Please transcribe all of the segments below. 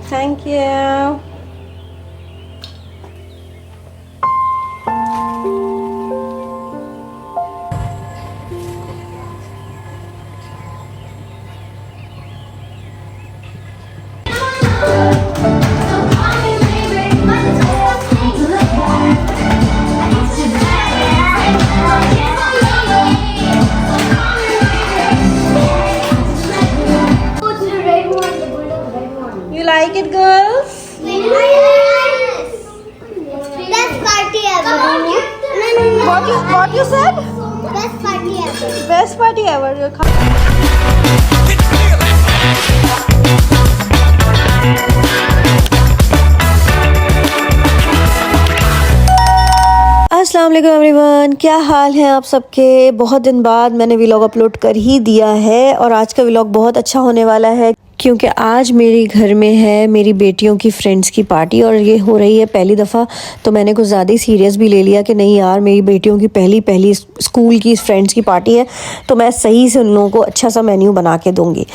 Thank you. You like it, girls? Best party ever. What you said? Best party ever. Best party ever. अस्सलाम वालेकुम everyone, क्या हाल है आप सबके। बहुत दिन बाद मैंने व्लॉग अपलोड कर ही दिया है और आज का व्लॉग बहुत अच्छा होने वाला है क्योंकि आज मेरे घर में है मेरी बेटियों की फ्रेंड्स की पार्टी और ये हो रही है पहली दफ़ा। तो मैंने कुछ ज़्यादा ही सीरियस भी ले लिया कि नहीं यार, मेरी बेटियों की पहली स्कूल की फ्रेंड्स की पार्टी है तो मैं सही से उन लोगों को अच्छा सा मेन्यू बना के दूँगी।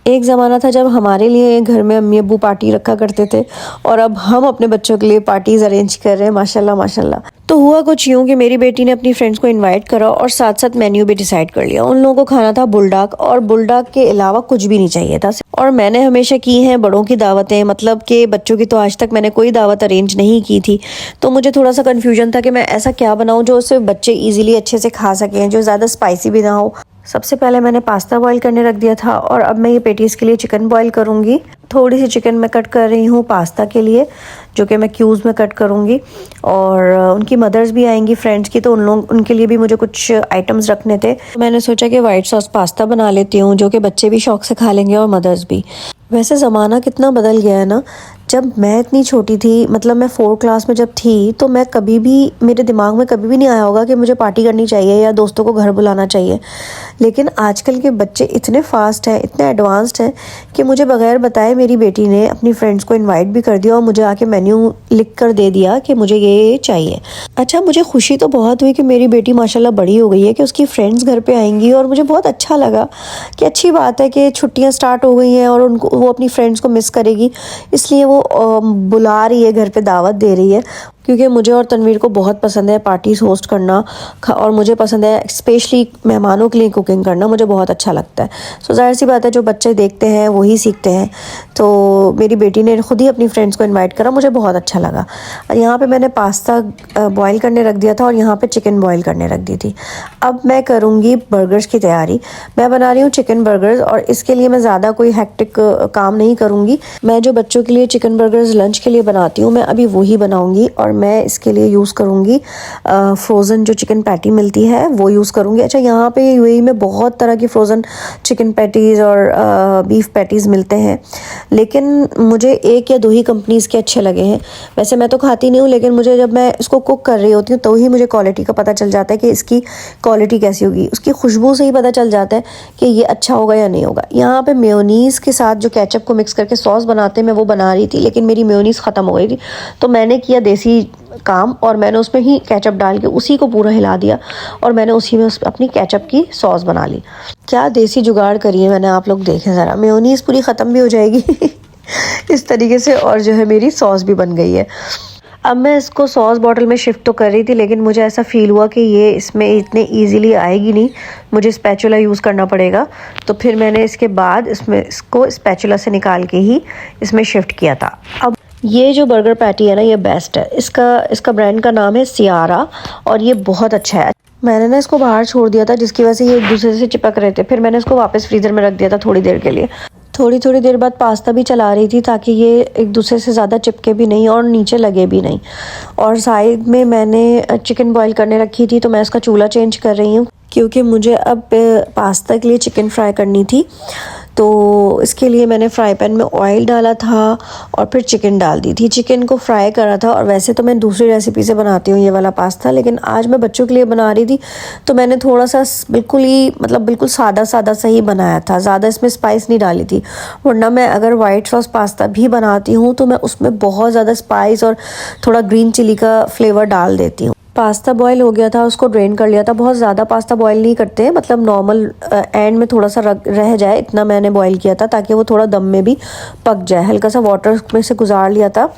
एक ज़माना था जब हमारे लिए घर में अम्मी अब्बू पार्टी रखा करते थे और अब हम अपने बच्चों के लिए पार्टीज़ अरेंज कर रहे हैं। माशाल्लाह माशाल्लाह। तो हुआ कुछ यूँ कि मेरी बेटी ने अपनी फ्रेंड्स को इनवाइट करा और साथ साथ मेन्यू भी डिसाइड कर लिया। उन लोगों को खाना था बुलडाक और बुलडाक के अलावा कुछ भी नहीं चाहिए था। और मैंने हमेशा की हैं बड़ों की दावतें, मतलब कि बच्चों की तो आज तक मैंने कोई दावत अरेंज नहीं की थी। तो मुझे थोड़ा सा कन्फ्यूजन था कि मैं ऐसा क्या बनाऊँ जो सिर्फ बच्चे ईजिली अच्छे से खा सकें, जो ज़्यादा स्पाइसी भी ना हो। सबसे पहले मैंने पास्ता बॉईल करने रख दिया था और अब मैं ये पेटीज़ के लिए चिकन बॉईल करूँगी। थोड़ी सी चिकन मैं कट कर रही हूँ पास्ता के लिए, जो कि मैं क्यूब्स में कट करूँगी। और उनकी मदर्स भी आएंगी फ्रेंड्स की, तो उनके लिए भी मुझे कुछ आइटम्स रखने थे। तो मैंने सोचा कि वाइट सॉस पास्ता बना लेती हूँ, जो कि बच्चे भी शौक से खा लेंगे और मदर्स भी। वैसे ज़माना कितना बदल गया है ना। जब मैं इतनी छोटी थी, मतलब मैं 4th क्लास में जब थी, तो मैं कभी भी, मेरे दिमाग में कभी भी नहीं आया होगा कि मुझे पार्टी करनी चाहिए या दोस्तों को घर बुलाना चाहिए। लेकिन आजकल के बच्चे इतने फास्ट हैं, इतने एडवांस्ड हैं कि मुझे बगैर बताए मेरी बेटी ने अपनी फ्रेंड्स को इनवाइट भी कर दिया और मुझे आके मेन्यू लिख कर दे दिया कि मुझे ये चाहिए। अच्छा, मुझे खुशी तो बहुत हुई कि मेरी बेटी माशाल्लाह बड़ी हो गई है, कि उसकी फ्रेंड्स घर पे आएंगी और मुझे बहुत अच्छा लगा कि अच्छी बात है कि छुट्टियाँ स्टार्ट हो गई हैं और उनको, वो अपनी फ्रेंड्स को मिस करेगी, इसलिए वो बुला रही है, घर पे दावत दे रही है। क्योंकि मुझे और तनवीर को बहुत पसंद है पार्टीज़ होस्ट करना और मुझे पसंद है स्पेशली मेहमानों के लिए कुकिंग करना, मुझे बहुत अच्छा लगता है। सो जाहिर सी बात है, जो बच्चे देखते हैं वही सीखते हैं। तो मेरी बेटी ने खुद ही अपनी फ्रेंड्स को इनवाइट करा, मुझे बहुत अच्छा लगा। और यहाँ पे मैंने पास्ता बॉईल करने रख दिया था और यहाँ पे चिकन बॉईल करने रख दी थी। अब मैं करूँगी बर्गर्स की तैयारी। मैं बना रही हूँ चिकन बर्गर्स और इसके लिए मैं ज़्यादा कोई हैक्टिक काम नहीं करूँगी। मैं जो बच्चों के लिए चिकन बर्गर्स लंच के लिए बनाती हूँ, मैं अभी वही बनाऊँगी और मैं इसके लिए यूज़ करूँगी फ्रोज़न जो चिकन पैटी मिलती है वो यूज़ करूँगी। अच्छा, यहाँ पे यूएई में बहुत तरह की फ्रोज़न चिकन पैटीज़ और बीफ पैटीज़ मिलते हैं, लेकिन मुझे एक या दो ही कंपनीज़ के अच्छे लगे हैं। वैसे मैं तो खाती नहीं हूँ, लेकिन मुझे जब मैं इसको कुक कर रही होती हूँ तो ही मुझे क्वालिटी का पता चल जाता है कि इसकी क्वालिटी कैसी होगी। उसकी खुशबू से ही पता चल जाता है कि ये अच्छा होगा या नहीं होगा। यहाँ पे मेयोनीज़ के साथ जो केचप को मिक्स करके सॉस बनाते हैं, मैं वो बना रही थी, लेकिन मेरी मेयोनीज़ ख़त्म हो गई थी। तो मैंने किया देसी काम और मैंने उसमें ही केचप डाल के उसी को पूरा हिला दिया और मैंने उसी में अपनी केचप की सॉस बना ली। क्या देसी जुगाड़ करी है मैंने, आप लोग देखें ज़रा। मेयोनीज़ पूरी ख़त्म भी हो जाएगी इस तरीके से, और जो है मेरी सॉस भी बन गई है। अब मैं इसको सॉस बॉटल में शिफ्ट तो कर रही थी, लेकिन मुझे ऐसा फ़ील हुआ कि ये इसमें इतने ईज़िली आएगी नहीं, मुझे स्पैचुला यूज़ करना पड़ेगा। तो फिर मैंने इसके बाद इसको स्पैचुला से निकाल के ही इसमें शिफ्ट किया था। अब ये जो बर्गर पैटी है ना, ये बेस्ट है। इसका ब्रांड का नाम है सियारा और ये बहुत अच्छा है। मैंने ना इसको बाहर छोड़ दिया था, जिसकी वजह से ये एक दूसरे से चिपक रहे थे। फिर मैंने इसको वापस फ्रीज़र में रख दिया था थोड़ी देर के लिए। थोड़ी देर बाद पास्ता भी चला रही थी ताकि ये एक दूसरे से ज़्यादा चिपके भी नहीं और नीचे लगे भी नहीं। और साइड में मैंने चिकन बॉईल करने रखी थी, तो मैं इसका चूल्हा चेंज कर रही हूँ क्योंकि मुझे अब पास्ता के लिए चिकन फ्राई करनी थी। तो इसके लिए मैंने फ्राई पैन में ऑयल डाला था और फिर चिकन डाल दी थी। चिकन को फ्राई करा था, और वैसे तो मैं दूसरी रेसिपी से बनाती हूँ ये वाला पास्ता, लेकिन आज मैं बच्चों के लिए बना रही थी तो मैंने थोड़ा सा बिल्कुल सादा सा ही बनाया था, ज़्यादा इसमें स्पाइस नहीं डाली थी। वरना मैं अगर वाइट सॉस पास्ता भी बनाती हूँ तो मैं उसमें बहुत ज़्यादा स्पाइस और थोड़ा ग्रीन चिली का फ्लेवर डाल देती हूँ। पास्ता बॉईल हो गया था, उसको ड्रेन कर लिया था। बहुत ज़्यादा पास्ता बॉईल नहीं करते हैं, मतलब नॉर्मल एंड में थोड़ा सा रह जाए इतना मैंने बॉईल किया था, ताकि वो थोड़ा दम में भी पक जाए। हल्का सा वाटर में से गुजार लिया था।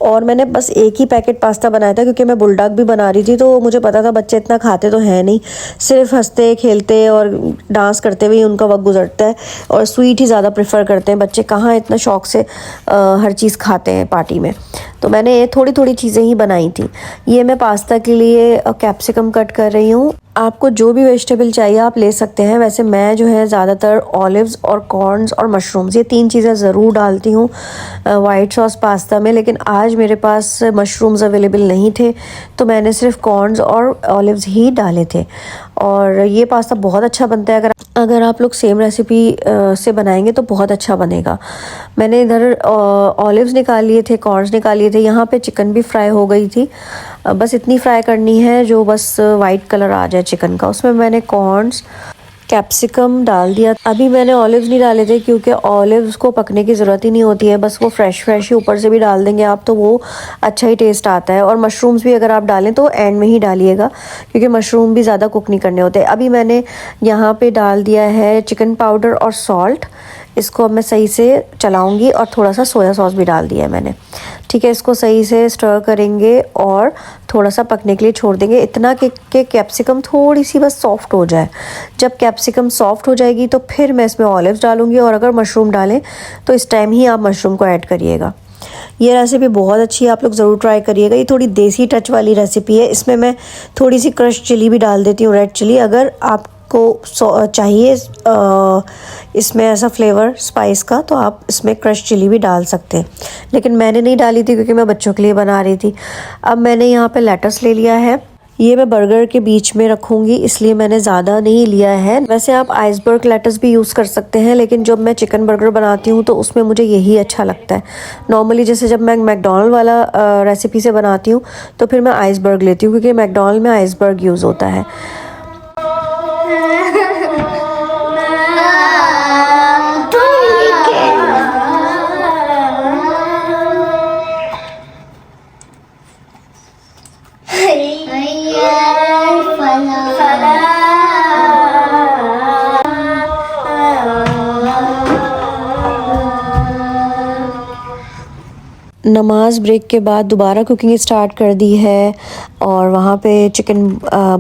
और मैंने बस एक ही पैकेट पास्ता बनाया था, क्योंकि मैं बुलडॉग भी बना रही थी, तो मुझे पता था बच्चे इतना खाते तो है नहीं, सिर्फ हंसते खेलते और डांस करते हुए उनका वक्त गुजरता है। और स्वीट ही ज़्यादा प्रेफर करते हैं बच्चे, कहाँ इतना शौक से हर चीज़ खाते हैं पार्टी में। तो मैंने थोड़ी थोड़ी चीज़ें ही बनाई थी। ये मैं पास्ता के लिए कैप्सिकम कट कर रही हूँ। आपको जो भी वेजिटेबल चाहिए आप ले सकते हैं। वैसे मैं जो है ज़्यादातर ऑलिव्स और कॉर्न्स और मशरूम्स, ये 3 चीज़ें ज़रूर डालती हूँ वाइट सॉस पास्ता में। लेकिन आज मेरे पास मशरूम्स अवेलेबल नहीं थे, तो मैंने सिर्फ कॉर्न्स और ऑलिव्स ही डाले थे। और ये पास्ता बहुत अच्छा बनता है। अगर आप लोग सेम रेसिपी से बनाएंगे तो बहुत अच्छा बनेगा। मैंने इधर ऑलिव्स निकाल लिए थे, कॉर्न्स निकाल लिए थे। यहाँ पे चिकन भी फ्राई हो गई थी। बस इतनी फ्राई करनी है जो बस वाइट कलर आ जाए चिकन का। उसमें मैंने कॉर्न्स, कैप्सिकम डाल दिया। अभी मैंने ऑलिव्स नहीं डाले थे, क्योंकि ऑलिव्स को पकने की ज़रूरत ही नहीं होती है, बस वो फ्रेश ही ऊपर से भी डाल देंगे आप तो वो अच्छा ही टेस्ट आता है। और मशरूम्स भी अगर आप डालें तो एंड में ही डालिएगा, क्योंकि मशरूम भी ज़्यादा कुक नहीं करने होते। अभी मैंने यहाँ पे डाल दिया है चिकन पाउडर और सॉल्ट। इसको अब मैं सही से चलाऊंगी, और थोड़ा सा सोया सॉस भी डाल दिया है मैंने। ठीक है, इसको सही से स्टर करेंगे और थोड़ा सा पकने के लिए छोड़ देंगे, इतना कि कैप्सिकम थोड़ी सी बस सॉफ्ट हो जाए। जब कैप्सिकम सॉफ्ट हो जाएगी तो फिर मैं इसमें ऑलिव्स डालूंगी, और अगर मशरूम डालें तो इस टाइम ही आप मशरूम को ऐड करिएगा। ये रेसिपी बहुत अच्छी है, आप लोग ज़रूर ट्राई करिएगा। ये थोड़ी देसी टच वाली रेसिपी है। इसमें मैं थोड़ी सी क्रश चिली भी डाल देती हूँ, रेड चिली। अगर आपको चाहिए इसमें ऐसा फ्लेवर स्पाइस का, तो आप इसमें क्रश चिली भी डाल सकते हैं, लेकिन मैंने नहीं डाली थी क्योंकि मैं बच्चों के लिए बना रही थी। अब मैंने यहाँ पे लेटस ले लिया है। ये मैं बर्गर के बीच में रखूँगी, इसलिए मैंने ज़्यादा नहीं लिया है। वैसे आप आइसबर्ग लेटस भी यूज़ कर सकते हैं, लेकिन जब मैं चिकन बर्गर बनाती हूँ तो उसमें मुझे यही अच्छा लगता है। नॉर्मली जैसे जब मैं मैकडॉनल्ड वाला रेसिपी से बनाती हूँ तो फिर मैं आइसबर्ग लेती हूँ, क्योंकि मैकडॉनल्ड में आइसबर्ग यूज़ होता है। नमाज ब्रेक के बाद दोबारा कुकिंग स्टार्ट कर दी है, और वहाँ पे चिकन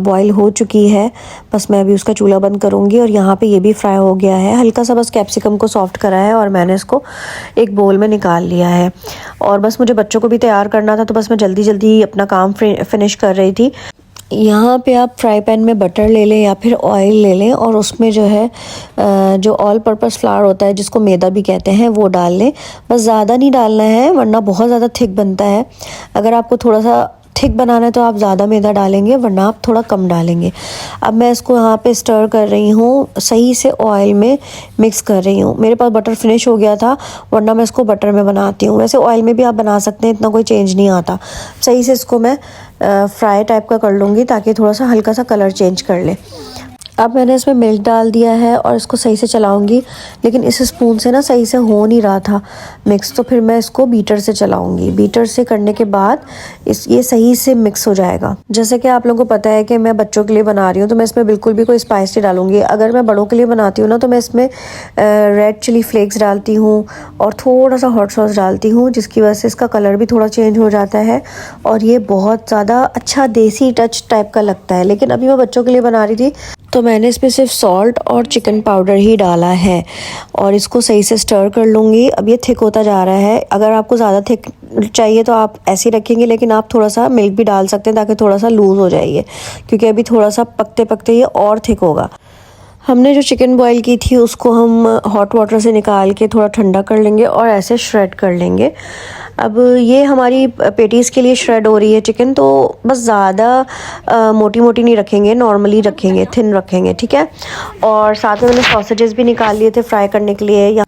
बॉईल हो चुकी है। बस मैं अभी उसका चूल्हा बंद करूँगी। और यहाँ पे ये भी फ्राई हो गया है, हल्का सा बस कैप्सिकम को सॉफ्ट करा है, और मैंने इसको एक बोल में निकाल लिया है। और बस मुझे बच्चों को भी तैयार करना था, तो बस मैं जल्दी जल्दी अपना काम फिनिश कर रही थी। यहाँ पे आप फ्राई पैन में बटर ले लें या फिर ऑयल ले लें, और उसमें जो है जो ऑल पर्पस फ्लावर होता है, जिसको मैदा भी कहते हैं, वो डाल लें। बस ज़्यादा नहीं डालना है, वरना बहुत ज़्यादा थिक बनता है। अगर आपको थोड़ा सा थिक बनाना है तो आप ज़्यादा मैदा डालेंगे, वरना आप थोड़ा कम डालेंगे। अब मैं इसको यहाँ पे स्टर कर रही हूँ, सही से ऑयल में मिक्स कर रही हूँ। मेरे पास बटर फिनिश हो गया था, वरना मैं इसको बटर में बनाती हूँ। वैसे ऑयल में भी आप बना सकते हैं, इतना कोई चेंज नहीं आता। सही से इसको मैं फ्राई टाइप का कर लूँगी, ताकि थोड़ा सा हल्का सा कलर चेंज कर ले। अब मैंने इसमें मिल्क डाल दिया है और इसको सही से चलाऊंगी, लेकिन इस स्पून से ना सही से हो नहीं रहा था मिक्स, तो फिर मैं इसको बीटर से चलाऊंगी। बीटर से करने के बाद ये सही से मिक्स हो जाएगा। जैसे कि आप लोगों को पता है कि मैं बच्चों के लिए बना रही हूँ, तो मैं इसमें बिल्कुल भी कोई स्पाइस नहीं डालूंगी। अगर मैं बड़ों के लिए बनाती हूँ ना, तो मैं इसमें रेड चिली फ्लेक्स डालती हूँ और थोड़ा सा हॉट सॉस डालती हूँ, जिसकी वजह से इसका कलर भी थोड़ा चेंज हो जाता है, और ये बहुत ज़्यादा अच्छा देसी टच टाइप का लगता है। लेकिन अभी मैं बच्चों के लिए बना रही थी, तो मैंने इसमें सिर्फ सॉल्ट और चिकन पाउडर ही डाला है, और इसको सही से स्टर कर लूँगी। अब ये थिक होता जा रहा है। अगर आपको ज़्यादा थिक चाहिए तो आप ऐसे ही रखेंगे, लेकिन आप थोड़ा सा मिल्क भी डाल सकते हैं, ताकि थोड़ा सा लूज़ हो जाइए, क्योंकि अभी थोड़ा सा पकते पकते ये और थिक होगा। हमने जो चिकन बॉईल की थी उसको हम हॉट वाटर से निकाल के थोड़ा ठंडा कर लेंगे, और ऐसे श्रेड कर लेंगे। अब ये हमारी पेटीज़ के लिए श्रेड हो रही है चिकन, तो बस ज़्यादा मोटी मोटी नहीं रखेंगे, नॉर्मली रखेंगे, थिन रखेंगे, ठीक है। और साथ में मैंने सॉसेजेस भी निकाल लिए थे फ्राई करने के लिए।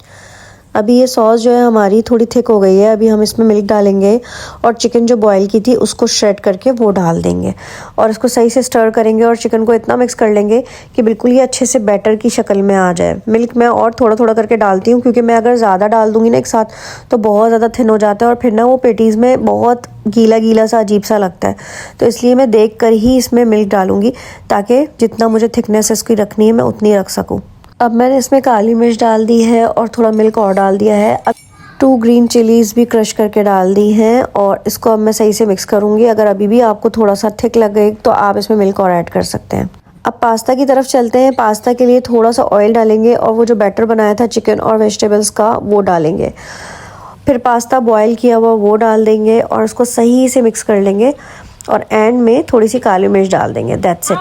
अभी ये सॉस जो है हमारी थोड़ी थिक हो गई है। अभी हम इसमें मिल्क डालेंगे और चिकन जो बॉईल की थी उसको श्रेड करके वो डाल देंगे और इसको सही से स्टर करेंगे और चिकन को इतना मिक्स कर लेंगे कि बिल्कुल ये अच्छे से बैटर की शक्ल में आ जाए। मिल्क मैं और थोड़ा थोड़ा करके डालती हूँ क्योंकि मैं अगर ज़्यादा डाल दूँगी ना एक साथ तो बहुत ज़्यादा थिन हो जाता है और फिर ना वो पेटीज़ में बहुत गीला गीला सा अजीब सा लगता है। तो इसलिए मैं देख कर ही इसमें मिल्क डालूँगी ताकि जितना मुझे थिकनेस इसकी रखनी है मैं उतनी रख सकूँ। अब मैंने इसमें काली मिर्च डाल दी है और थोड़ा मिल्क और डाल दिया है। अब 2 ग्रीन चिलीज़ भी क्रश करके डाल दी हैं और इसको अब मैं सही से मिक्स करूँगी। अगर अभी भी आपको थोड़ा सा थिक लगे तो आप इसमें मिल्क और ऐड कर सकते हैं। अब पास्ता की तरफ चलते हैं। पास्ता के लिए थोड़ा सा ऑयल डालेंगे और वो जो बैटर बनाया था चिकन और वेजिटेबल्स का वो डालेंगे। फिर पास्ता बॉयल किया हुआ वो डाल देंगे और उसको सही से मिक्स कर लेंगे और एंड में थोड़ी सी काली मिर्च डाल देंगे। That's it.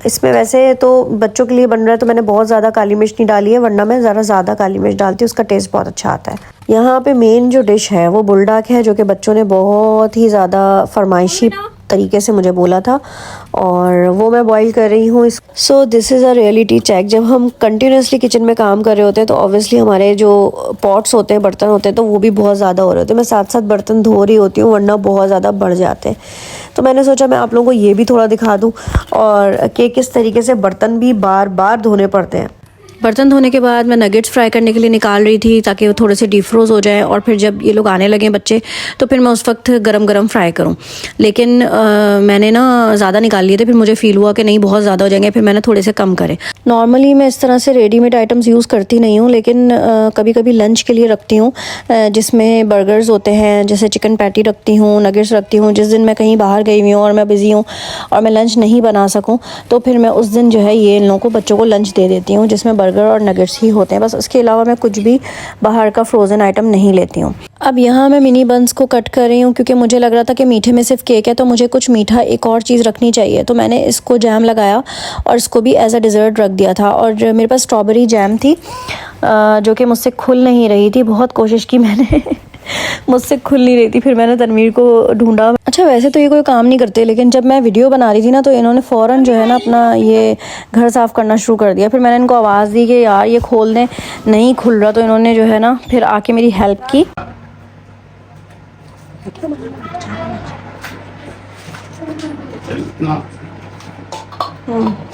इसमें वैसे तो बच्चों के लिए बन रहा है तो मैंने बहुत ज़्यादा काली मिर्च नहीं डाली है, वरना मैं ज़्यादा काली मिर्च डालती हूँ, उसका टेस्ट बहुत अच्छा आता है। यहाँ पे मेन जो डिश है वो बुलडाक है जो कि बच्चों ने बहुत ही ज़्यादा फरमाइशी तरीके से मुझे बोला था और वो मैं बॉईल कर रही हूँ। So this is a reality check. जब हम कंटिन्यूसली किचन में काम कर रहे होते हैं तो ऑब्वियसली हमारे जो पॉट्स होते हैं, बर्तन होते हैं, तो वो भी बहुत ज़्यादा हो रहे होते हैं। मैं साथ साथ बर्तन धो रही होती हूँ वरना बहुत ज़्यादा बढ़ जाते हैं। तो मैंने सोचा मैं आप लोगों को ये भी थोड़ा दिखा दूँ और कि किस तरीके से बर्तन भी बार बार धोने पड़ते हैं। बर्तन धोने के बाद मैं नगेट्स फ्राई करने के लिए निकाल रही थी ताकि वो थोड़े से डीप फ्रोज हो जाए और फिर जब ये लोग आने लगे बच्चे तो फिर मैं उस वक्त गरम गरम फ्राई करूं। लेकिन मैंने ना ज़्यादा निकाल लिए थे, फिर मुझे फ़ील हुआ कि नहीं बहुत ज़्यादा हो जाएंगे, फिर मैंने थोड़े से कम करे। नॉर्मली मैं इस तरह से रेडीमेड आइटम्स यूज़ करती नहीं हूँ, लेकिन कभी कभी लंच के लिए रखती हूँ जिसमें बर्गर्स होते हैं, जैसे चिकन पैटी रखती हूँ, नगेट्स रखती हूँ। जिस दिन मैं कहीं बाहर गई हुई हूँ और मैं बिज़ी हूँ और मैं लंच नहीं बना सकूँ तो फिर मैं उस दिन जो है ये इन लोगों को बच्चों को लंच दे देती हूँ जिसमें बर्गर और नगेट्स ही होते हैं बस। उसके अलावा मैं कुछ भी बाहर का फ्रोज़न आइटम नहीं लेती हूँ। अब यहाँ मैं मिनी बंस को कट कर रही हूँ क्योंकि मुझे लग रहा था कि मीठे में सिर्फ केक है तो मुझे कुछ मीठा एक और चीज़ रखनी चाहिए। तो मैंने इसको जैम लगाया और इसको भी एज अ डिज़र्ट रख दिया था। और मेरे पास स्ट्रॉबेरी जैम थी जो कि मुझसे खुल नहीं रही थी। बहुत कोशिश की मैंने मुझसे खुल नहीं रही थी। फिर मैंने तनवीर को ढूंढा। अच्छा वैसे तो ये कोई काम नहीं करते, लेकिन जब मैं वीडियो बना रही थी ना तो इन्होंने फ़ौरन जो है ना अपना ये घर साफ़ करना शुरू कर दिया। फिर मैंने इनको आवाज़ दी कि यार ये खोल दें, नहीं खुल रहा। तो इन्होंने जो है ना फिर आके मेरी हेल्प की।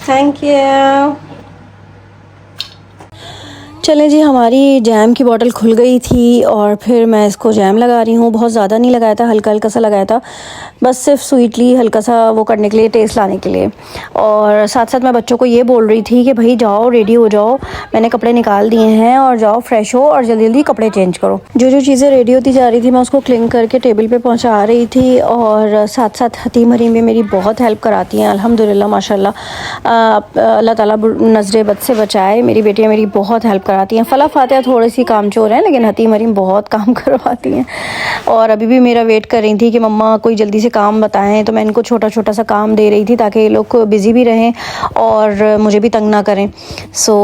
Thank you. चलें जी, हमारी जैम की बोतल खुल गई थी और फिर मैं इसको जैम लगा रही हूँ। बहुत ज़्यादा नहीं लगाया था, हल्का हल्का सा लगाया था, बस सिर्फ स्वीटली हल्का सा वो करने के लिए, टेस्ट लाने के लिए। और साथ साथ मैं बच्चों को ये बोल रही थी कि भाई जाओ रेडी हो जाओ, मैंने कपड़े निकाल दिए हैं और जाओ फ्रेश हो और जल्दी जल्दी कपड़े चेंज करो। जो जो चीज़ें रेडी होती जा रही थी मैं उसको क्लिंग करके टेबल पे पहुंचा रही थी। और साथ साथ हतीम हरीम भी मेरी बहुत हेल्प कराती हैं अल्हम्दुलिल्लाह माशाल्लाह। अल्लाह ताला नज़रे बद से बचाए। मेरी बेटियाँ मेरी बहुत हेल्प कराती हैं। फला फातिहा थोड़ी सी कामचोर हैं लेकिन हतीम हरीम बहुत काम करवाती हैं। और अभी भी मेरा वेट कर रही थी कि मम्मा कोई जल्दी से काम बताएं, तो मैं इनको छोटा छोटा सा काम दे रही थी ताकि ये लोग बिज़ी भी रहें और मुझे भी तंग ना करें। सो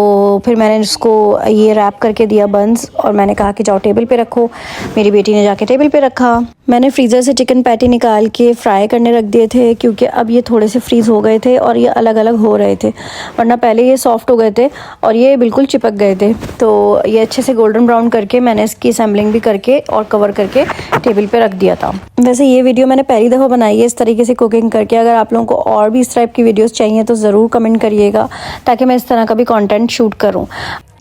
फिर मैंने उसको ये रैप करके दिया बंस और मैंने कहा कि जाओ टेबल पे रखो। मेरी बेटी ने जाके टेबल पे रखा। मैंने फ्रीज़र से चिकन पैटी निकाल के फ्राई करने रख दिए थे क्योंकि अब ये थोड़े से फ्रीज़ हो गए थे और ये अलग अलग हो रहे थे, वरना पहले ये सॉफ्ट हो गए थे और ये बिल्कुल चिपक गए थे। तो ये अच्छे से गोल्डन ब्राउन करके मैंने इसकी असेंबलिंग भी करके और कवर करके टेबल पे रख दिया था। वैसे ये वीडियो मैंने पहली दफ़ा बनाई है इस तरीके से कुकिंग करके। अगर आप लोगों को और भी इस टाइप की वीडियोस चाहिए तो ज़रूर कमेंट करिएगा ताकि मैं इस तरह का भी कंटेंट शूट करूं।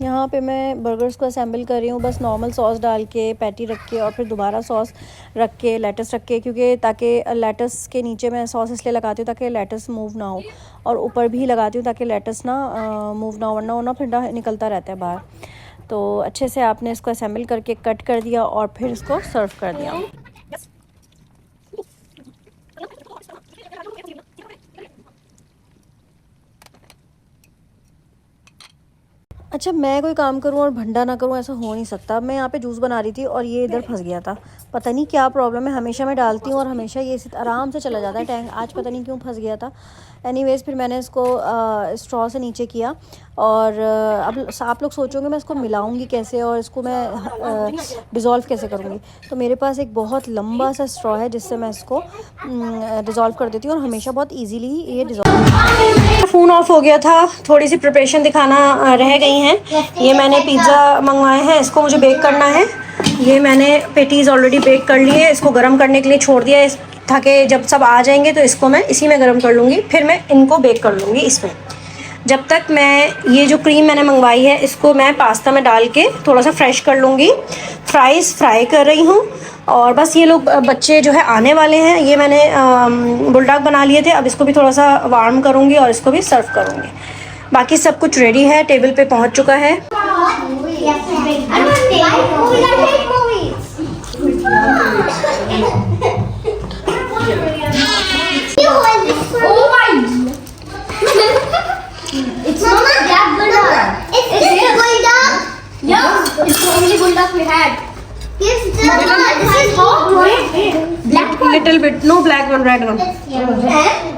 यहाँ पे मैं बर्गर्स को असेंबल कर रही हूँ, बस नॉर्मल सॉस डाल के, पैटी रख के और फिर दोबारा सॉस रख के, लेटस रख के, क्योंकि ताकि लेटस के नीचे मैं सॉस इसलिए लगाती हूँ ताकि लेटस मूव ना हो, और ऊपर भी लगाती हूँ ताकि लेटस ना मूव ना हो, वरना वो ना फिर निकलता रहता है बाहर। तो अच्छे से आपने इसको असेंबल करके कट कर दिया और फिर इसको सर्व कर दिया। अच्छा मैं कोई काम करूं और भंडा ना करूं, ऐसा हो नहीं सकता। मैं यहाँ पे जूस बना रही थी और ये इधर फंस गया था, पता नहीं क्या प्रॉब्लम है। हमेशा मैं डालती हूँ और हमेशा ये आराम से चला जाता है टैंक, आज पता नहीं क्यों फंस गया था। एनीवेज़ फिर मैंने इसको स्ट्रॉ से नीचे किया और अब आप लोग सोचोगे मैं इसको मिलाऊंगी कैसे और इसको मैं डिज़ोल्व कैसे करूँगी। तो मेरे पास एक बहुत लंबा सा स्ट्रॉ है जिससे मैं इसको डिज़ोल्व कर देती हूँ और हमेशा बहुत ईजीली ये डिज़ोल्व फ़ोन ऑफ हो गया था, थोड़ी सी प्रिपरेशन दिखाना रह गई हैं। ये मैंने पिज़्ज़ा मंगवाए हैं, इसको मुझे बेक करना है। ये मैंने पेटीज़ ऑलरेडी बेक कर लिए, इसको गर्म करने के लिए छोड़ दिया है ताकि जब सब आ जाएंगे तो इसको मैं इसी में गर्म कर लूँगी, फिर मैं इनको बेक कर लूँगी इसमें। जब तक मैं ये जो क्रीम मैंने मंगवाई है इसको मैं पास्ता में डाल के थोड़ा सा फ्रेश कर लूँगी। फ्राइज़ फ्राई कर रही हूँ और बस ये लोग बच्चे जो है आने वाले हैं। ये मैंने बुलडॉग बना लिए थे, अब इसको भी थोड़ा सा वार्म करूँगी और इसको भी सर्व करूँगी। बाकी सब कुछ रेडी है, टेबल पे पहुँच चुका है। It's not a black bulldog. It's a bulldog. Yeah, it's the only bulldog we had. Yes, this is black one. Little bit, no black one, red one.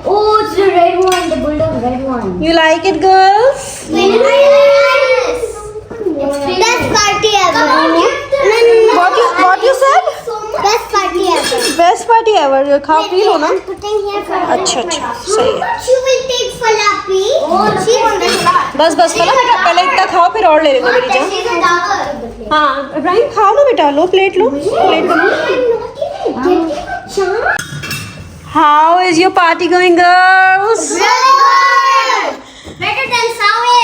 Oh, it's the red one, the bulldog red one. You like it, girls? Yes. Best party ever. What you said? Best party ever. Best party ever. खाओ P low ना। I'm putting here for her. अच्छा अच्छा, सही है। She will take falapi. She will बस बस पहले इतना खाओ फिर और ले लेना मेरी जान। She's a dog. हाँ इब्राहिम खाओ ना बेटा, लो प्लेट बनाओ। How is your party going, girls? Really good. Better than Sawe.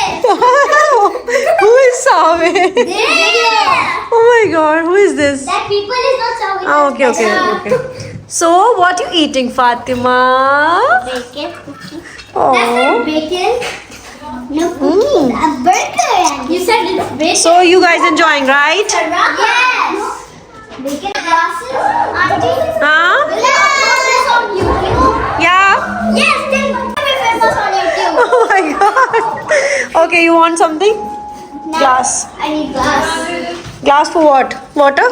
Who is Save? Yeah. Oh my God, who is this? That people is not Sawe. Oh, okay. So what you eating, Fatima? Bacon. That's Oh. not bacon. No cookie. A burger. You said it's bacon. So you guys enjoying, right? Yes. Bacon glasses. Auntie. Huh? Glasses on YouTube. Yeah. Yes, then be famous on YouTube. Oh my God. Okay, you want something? Now, Glass. I need glass. Glass for what? Water?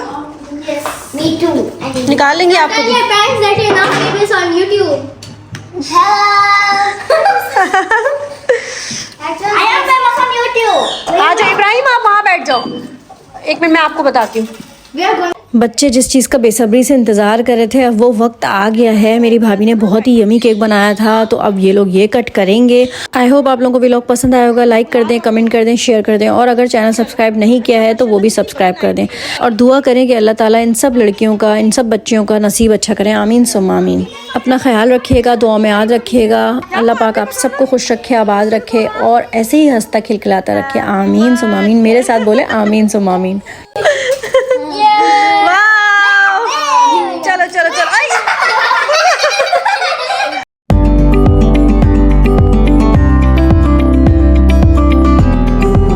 Yes. Me too. I need. निकाल लेंगे आपको Tell भी। your parents that you're not famous on YouTube. Hello. I am famous on YouTube. आ जाओ इब्राहिम, आप वहाँ बैठ जाओ। एक मिनट मैं आपको बताती हूँ। We are going. बच्चे जिस चीज़ का बेसब्री से इंतज़ार कर रहे थे अब वो वक्त आ गया है। मेरी भाभी ने बहुत ही यमी केक बनाया था तो अब ये लोग ये कट करेंगे। आई होप आप लोगों को व्लॉग पसंद आया होगा। लाइक कर दें, कमेंट कर दें, शेयर कर दें और अगर चैनल सब्सक्राइब नहीं किया है तो वो भी सब्सक्राइब कर दें और दुआ करें कि अल्लाह ताला इन सब लड़कियों का, इन सब बच्चियों का नसीब अच्छा करें। आमीन सुम्मा आमीन। अपना ख्याल रखिएगा, दुआ में याद रखिएगा। अल्लाह पाक आप सबको खुश रखे, आबाद रखे और ऐसे ही हंसता खिलखिलाता रखे। आमीन सुम्मा आमीन। मेरे साथ बोले आमीन सुम्मा आमीन।